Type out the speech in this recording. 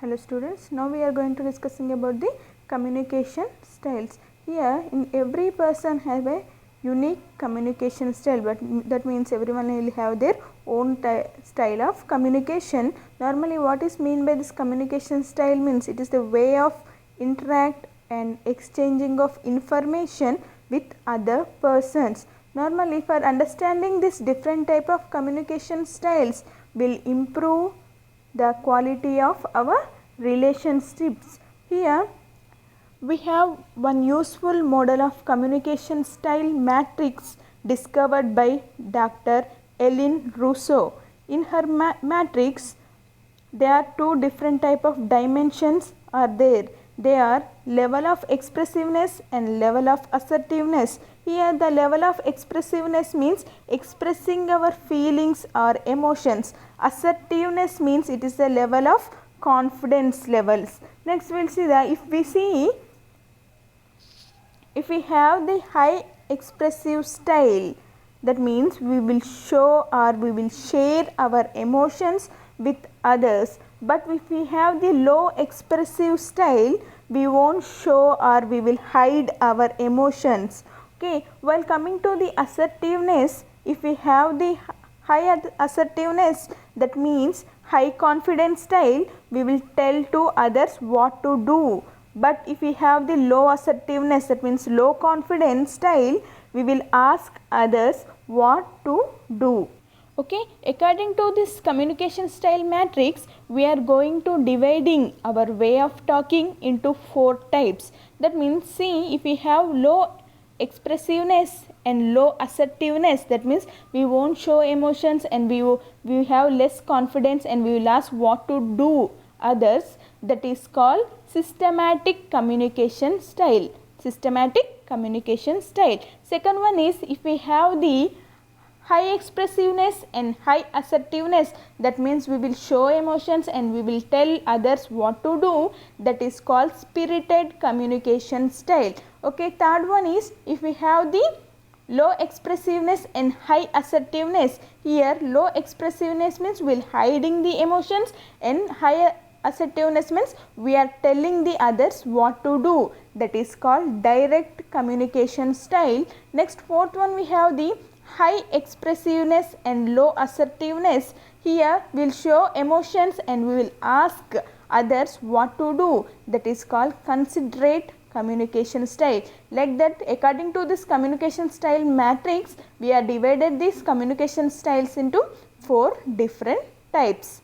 Hello students, now we are going to discussing about the communication styles. Here in every person have a unique communication style, but that means everyone will have their own style of communication. Normally what is mean by this communication style means it is the way of interact and exchanging of information with other persons. Normally for understanding this different type of communication styles will improve the quality of our relationships. Here we have one useful model of communication style matrix discovered by Dr. Ellen Russo. In her matrix, there are two different type of dimensions are there. They are level of expressiveness and level of assertiveness. Here the level of expressiveness means expressing our feelings or emotions. Assertiveness means it is the level of confidence levels. Next we will see that if we have the high expressive style, that means we will show or we will share our emotions with others. But if we have the low expressive style, we won't show or we will hide our emotions. Okay, while coming to the assertiveness, if we have the high assertiveness, that means high confidence style, we will tell to others what to do. But if we have the low assertiveness, that means low confidence style, we will ask others what to do. Okay, according to this communication style matrix, we are going to dividing our way of talking into 4 types. That means, see, if we have low expressiveness and low assertiveness, that means we won't show emotions and we have less confidence and we will ask what to do others. That is called systematic communication style. Systematic communication style. Second one is if we have the high expressiveness and high assertiveness, that means we will show emotions and we will tell others what to do. That is called spirited communication style. Okay, third one is if we have the low expressiveness and high assertiveness. Here low expressiveness means we will hiding the emotions and high assertiveness means we are telling the others what to do. That is called direct communication style. Next, fourth one, we have the high expressiveness and low assertiveness. Here we will show emotions and we will ask others what to do. That is called considerate communication style. Like that, according to this communication style matrix, we are divided these communication styles into 4 different types.